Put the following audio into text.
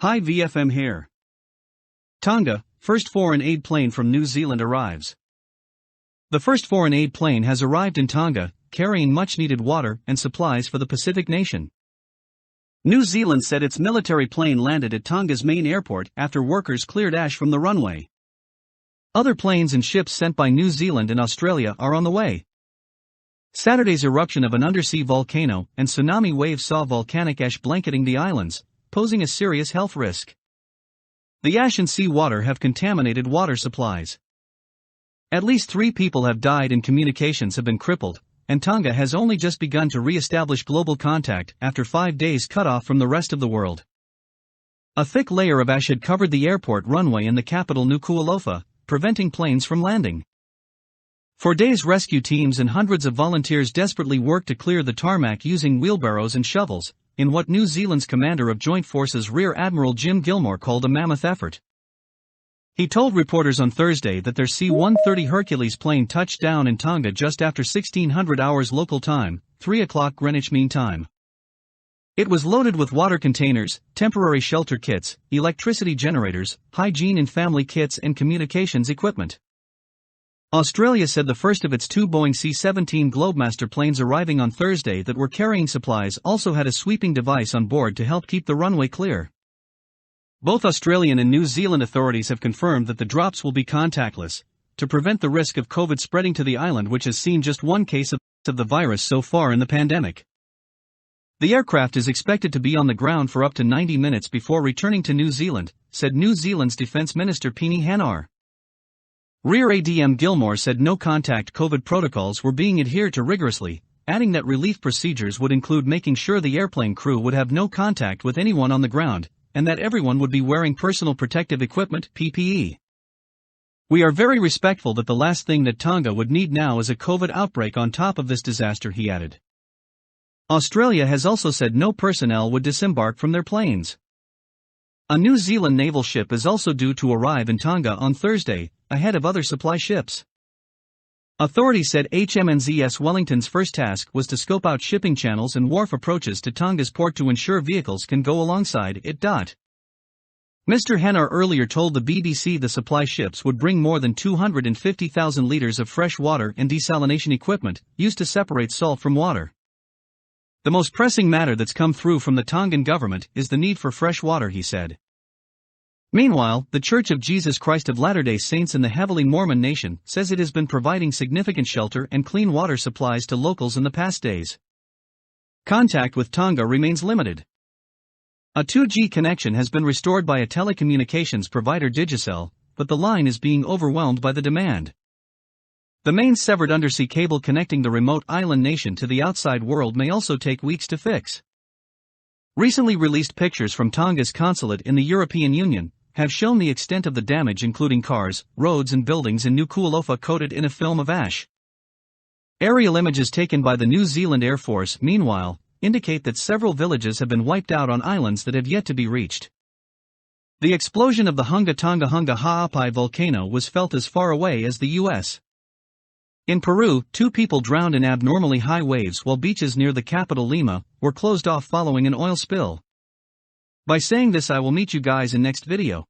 Hi VFM here. Tonga, first foreign aid plane from New Zealand arrives. The first foreign aid plane has arrived in Tonga, carrying much-needed water and supplies for the Pacific nation. New Zealand said its military plane landed at Tonga's main airport after workers cleared ash from the runway. Other planes and ships sent by New Zealand and Australia are on the way. Saturday's eruption of an undersea volcano and tsunami waves saw volcanic ash blanketing the islands, posing a serious health risk. The ash and sea water have contaminated water supplies. At least 3 people have died and communications have been crippled, and Tonga has only just begun to re-establish global contact after 5 days cut off from the rest of the world. A thick layer of ash had covered the airport runway in the capital Nuku'alofa, preventing planes from landing. For days rescue teams and hundreds of volunteers desperately worked to clear the tarmac using wheelbarrows and shovels, in what New Zealand's Commander of Joint Forces Rear Admiral Jim Gilmore called a mammoth effort. He told reporters on Thursday that their C-130 Hercules plane touched down in Tonga just after 1600 hours local time, 3 o'clock Greenwich Mean Time. It was loaded with water containers, temporary shelter kits, electricity generators, hygiene and family kits and communications equipment. Australia said the first of its 2 Boeing C-17 Globemaster planes arriving on Thursday that were carrying supplies also had a sweeping device on board to help keep the runway clear. Both Australian and New Zealand authorities have confirmed that the drops will be contactless, to prevent the risk of COVID spreading to the island, which has seen just 1 case of the virus so far in the pandemic. The aircraft is expected to be on the ground for up to 90 minutes before returning to New Zealand, said New Zealand's Defence Minister Peeni Hanar. Rear ADM Gilmore said no contact COVID protocols were being adhered to rigorously, adding that relief procedures would include making sure the airplane crew would have no contact with anyone on the ground, and that everyone would be wearing personal protective equipment (PPE). We are very respectful that the last thing that Tonga would need now is a COVID outbreak on top of this disaster, he added. Australia has also said no personnel would disembark from their planes. A New Zealand naval ship is also due to arrive in Tonga on Thursday, ahead of other supply ships. Authorities said HMNZS Wellington's first task was to scope out shipping channels and wharf approaches to Tonga's port to ensure vehicles can go alongside it. Mr. Hanar earlier told the BBC the supply ships would bring more than 250,000 litres of fresh water and desalination equipment, used to separate salt from water. The most pressing matter that's come through from the Tongan government is the need for fresh water, he said. Meanwhile, the Church of Jesus Christ of Latter-day Saints in the heavily Mormon nation says it has been providing significant shelter and clean water supplies to locals in the past days. Contact with Tonga remains limited. A 2G connection has been restored by a telecommunications provider Digicel, but the line is being overwhelmed by the demand. The main severed undersea cable connecting the remote island nation to the outside world may also take weeks to fix. Recently released pictures from Tonga's consulate in the European Union have shown the extent of the damage, including cars, roads and buildings in Nuku'alofa coated in a film of ash. Aerial images taken by the New Zealand Air Force, meanwhile, indicate that several villages have been wiped out on islands that have yet to be reached. The explosion of the Hunga Tonga Hunga Ha'apai volcano was felt as far away as the U.S. In Peru, 2 people drowned in abnormally high waves while beaches near the capital Lima were closed off following an oil spill. By saying this, I will meet you guys in next video.